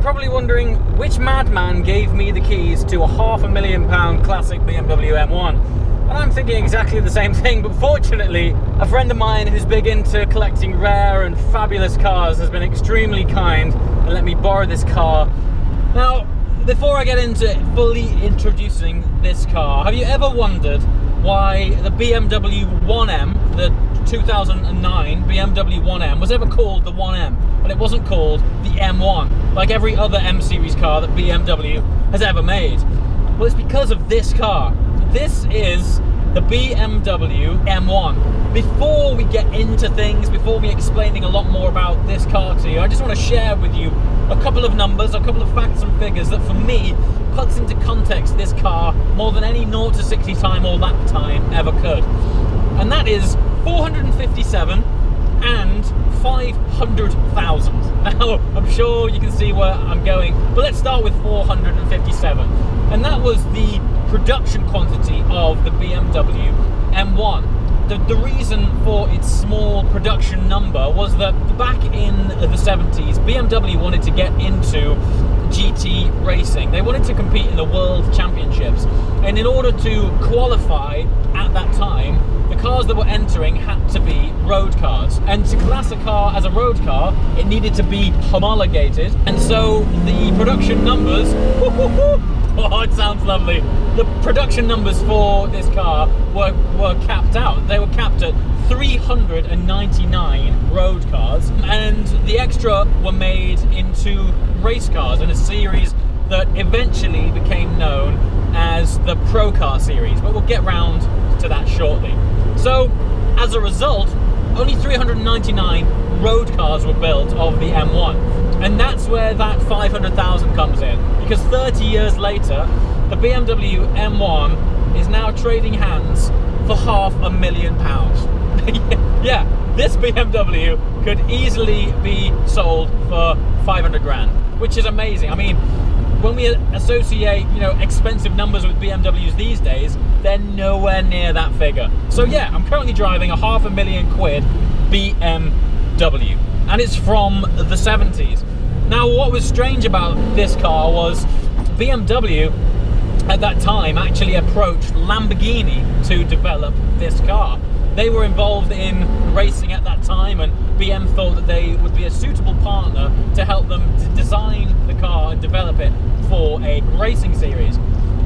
you're probably wondering which madman gave me the keys to a £500,000 classic BMW M1. And I'm thinking exactly the same thing, but fortunately, a friend of mine who's big into collecting rare and fabulous cars has been extremely kind and let me borrow this car. Now, before I get into fully introducing this car, have you ever wondered why the BMW 1M, the 2009 BMW 1M, was ever called the 1M, but it wasn't called the M1, like every other M series car that BMW has ever made? Well, it's because of this car. This is the BMW M1. Before we get into things, before me explaining a lot more about this car to you, I just want to share with you a couple of numbers, a couple of facts and figures that for me puts into context this car more than any 0 to 60 time or lap time ever could. And that is 457 and 500,000. Now, I'm sure you can see where I'm going, but let's start with 457. And that was the production quantity of the BMW M1. The reason for its small production number was that back in the 70s, BMW wanted to get into GT racing. They wanted to compete in the World Championships. And in order to qualify at that time, the cars that were entering had to be road cars. And to class a car as a road car, it needed to be homologated. And so the production numbers, oh, it sounds lovely. The production numbers for this car were capped out. They were capped at 399 road cars, and the extra were made into race cars in a series that eventually became known as the Pro Car series, but we'll get round to that shortly. So, as a result, only 399 road cars were built of the M1, and that's where that 500,000 comes in, because 30 years later, the BMW M1 is now trading hands for £500,000. Yeah, this BMW could easily be sold for 500 grand, which is amazing. I mean, when we associate, expensive numbers with BMWs these days, they're nowhere near that figure. So yeah, I'm currently driving a £500,000 BMW, and it's from the 70s. Now, what was strange about this car was BMW at that time actually approached Lamborghini to develop this car. They were involved in racing at that time, and BM thought that they would be a suitable partner to help them to design the car and develop it for a racing series.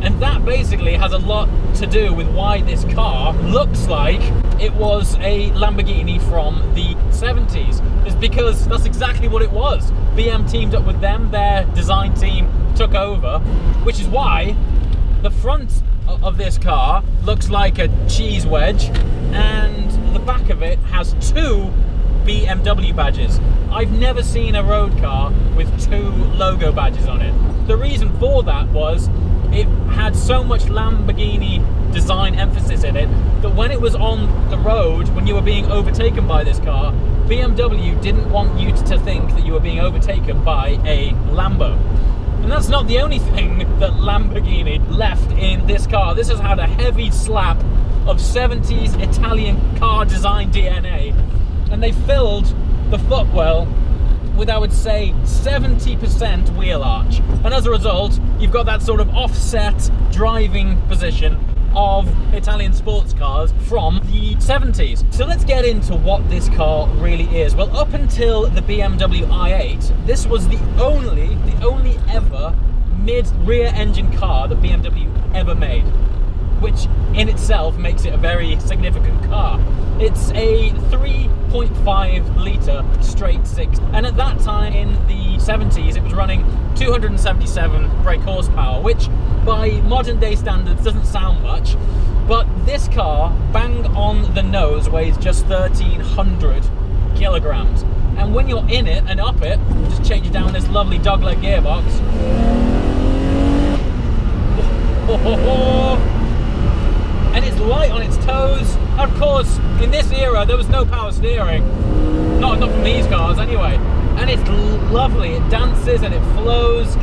And that basically has a lot to do with why this car looks like it was a Lamborghini from the 70s. It's because that's exactly what it was. BM teamed up with them, their design team took over, which is why the front of this car looks like a cheese wedge, and the back of it has 2 BMW badges. I've never seen a road car with 2 logo badges on it. The reason for that was it had so much Lamborghini design emphasis in it that when it was on the road, when you were being overtaken by this car, BMW didn't want you to think that you were being overtaken by a Lambo. And that's not the only thing that Lamborghini left in this car. This has had a heavy slap of 70s Italian car design DNA. And they filled the footwell with, I would say, 70% wheel arch. And as a result, you've got that sort of offset driving position of Italian sports cars from the 70s. So let's get into what this car really is. Well, up until the BMW i8, this was the only ever mid-rear engine car that BMW ever made, which in itself makes it a very significant car. It's a 3.5 litre straight 6, and at that time in the 70s it was running 277 brake horsepower, which by modern day standards doesn't sound much, but this car, bang on the nose, weighs just 1,300 kilograms. And when you're in it and up it, just change it down this lovely dogleg gearbox. And it's light on its toes. Of course, in this era, there was no power steering. Not from these cars, anyway. And it's lovely. It dances and it flows.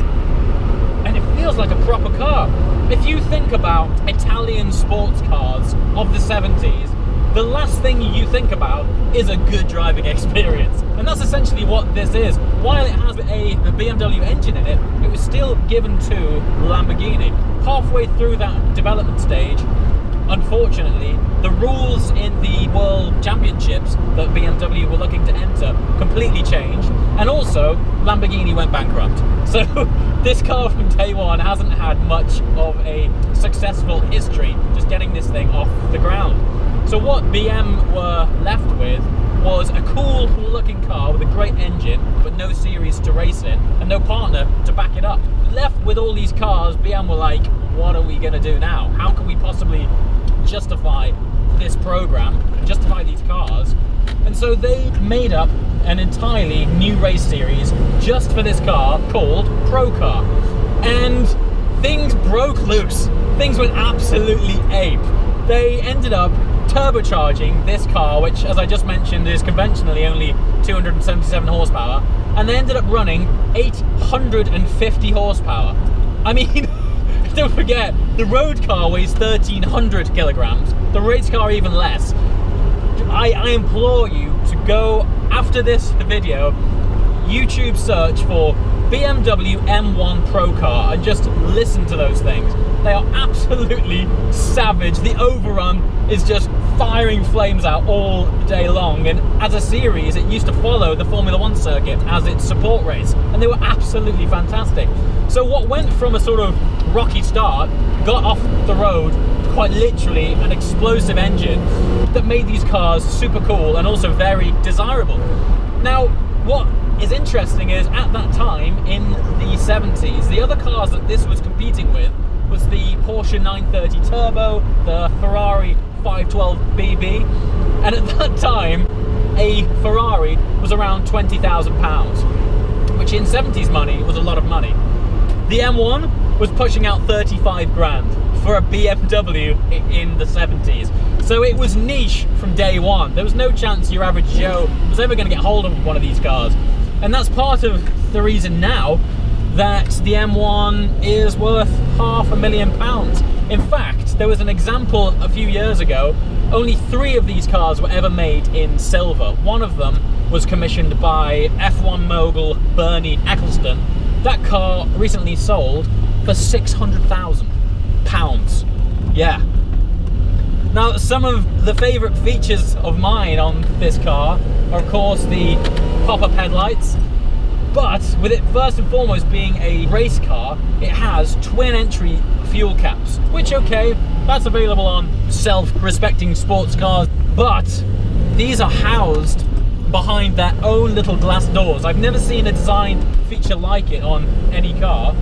And it feels like a proper car. If you think about Italian sports cars of the 70s, the last thing you think about is a good driving experience. And that's essentially what this is. While it has a BMW engine in it, it was still given to Lamborghini. Halfway through that development stage, unfortunately, the rules in the World Championships that BMW were looking to enter completely changed, and also Lamborghini went bankrupt. So this car from day one hasn't had much of a successful history just getting this thing off the ground. So what BM were left with was a cool looking car with a great engine, but no series to race in and no partner to back it up. Left with all these cars, BM were like, what are we gonna do now? How can we possibly justify this program, justify these cars? And so they made up an entirely new race series just for this car called Pro Car. And things broke loose. Things went absolutely ape. They ended up turbocharging this car, which, as I just mentioned, is conventionally only 277 horsepower, and they ended up running 850 horsepower. I mean, don't forget, the road car weighs 1,300 kilograms, the race car even less. I implore you to go, after this video, YouTube search for BMW M1 Pro Car and just listen to those things. They are absolutely savage. The overrun is just firing flames out all day long, and as a series it used to follow the Formula 1 circuit as its support race, and they were absolutely fantastic. So what went from a sort of rocky start got off the road quite literally an explosive engine that made these cars super cool and also very desirable. Now, what is interesting is at that time in the 70s, the other cars that this was competing with was the Porsche 930 Turbo, the Ferrari 512 BB, and at that time a Ferrari was around £20,000, which in 70s money was a lot of money. The M1 was pushing out 35 grand for a BMW in the 70s. So it was niche from day one. There was no chance your average Joe was ever going to get hold of one of these cars. And that's part of the reason now that the M1 is worth £500,000. In fact, there was an example a few years ago. Only 3 of these cars were ever made in silver. One of them was commissioned by F1 mogul Bernie Ecclestone. That car recently sold for £600,000. Yeah. Now, some of the favourite features of mine on this car are, of course, the pop-up headlights. But with it first and foremost being a race car, it has twin entry fuel caps, which, okay, that's available on self-respecting sports cars, but these are housed behind their own little glass doors. I've never seen a design feature like it on any car.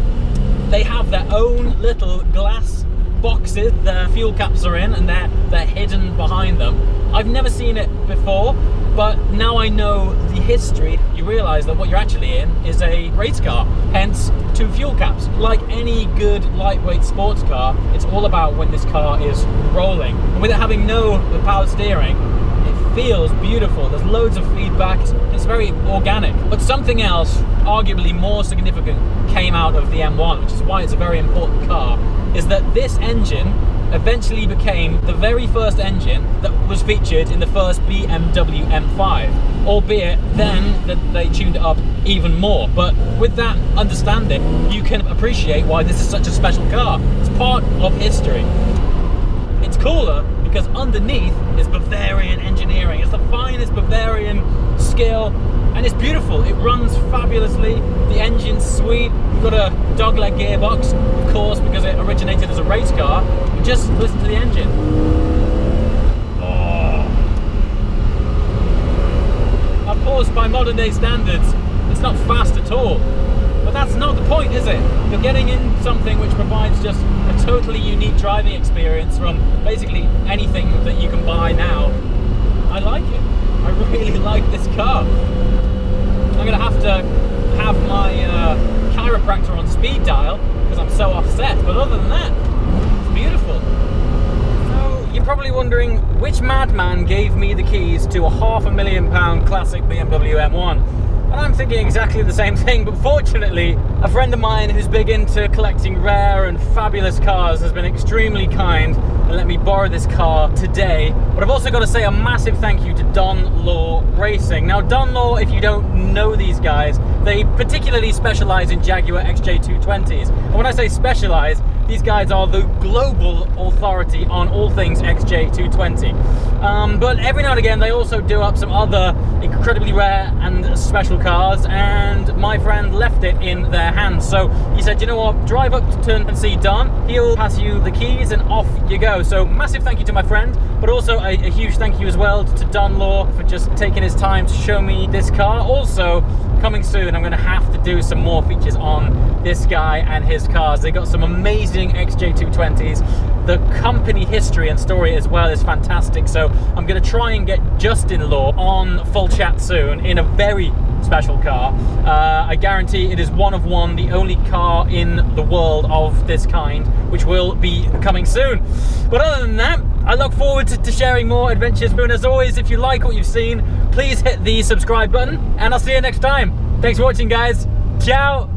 They have their own little glass boxes their fuel caps are in, and they're hidden behind them. I've never seen it before, but now I know the history, you realise that what you're actually in is a race car, hence 2 fuel caps. Like any good lightweight sports car, it's all about when this car is rolling. And with it having no power steering, it feels beautiful. There's loads of feedback, it's very organic. But something else, arguably more significant, came out of the M1, which is why it's a very important car, is that this engine eventually became the very first engine that was featured in the first BMW M5, albeit then that they tuned it up even more. But with that understanding, you can appreciate why this is such a special car. It's part of history. It's cooler because underneath is Bavarian engineering. It's the finest Bavarian skill, and it's beautiful. It runs fabulously. The engine's sweet. We've got a dogleg gearbox, of course, because it originated as a race car. But just listen to the engine. Oh. Of course, by modern day standards, it's not fast at all. But that's not the point, is it? You're getting in something which provides just a totally unique driving experience from basically anything that you can buy now. I like it. I really like this car. I'm going to have my chiropractor on speed dial because I'm so offset, but other than that, it's beautiful. So you're probably wondering which madman gave me the keys to a £500,000 classic BMW M1. And I'm thinking exactly the same thing, but fortunately, a friend of mine who's big into collecting rare and fabulous cars has been extremely kind and let me borrow this car today. But I've also got to say a massive thank you to Don Law Racing. Now, Don Law, if you don't know these guys, they particularly specialize in Jaguar XJ220s. And when I say specialize, these guys are the global authority on all things XJ220. But every now and again, they also do up some other incredibly rare and special cars, and my friend left it in their hands. So he said, you know what, drive up to Turn and see Don. He'll pass you the keys and off you go. So massive thank you to my friend, but also a huge thank you as well to Don Law for just taking his time to show me this car. Also, coming soon, I'm going to have to do some more features on this guy and his cars. They got some amazing XJ220s. The company history and story as well is fantastic. So I'm going to try and get Justin Law on Full Chat soon in a very special car. I guarantee it is one of one, the only car in the world of this kind, which will be coming soon. But other than that, I look forward to sharing more adventures. And as always, if you like what you've seen, please hit the subscribe button, and I'll see you next time. Thanks for watching, guys. Ciao.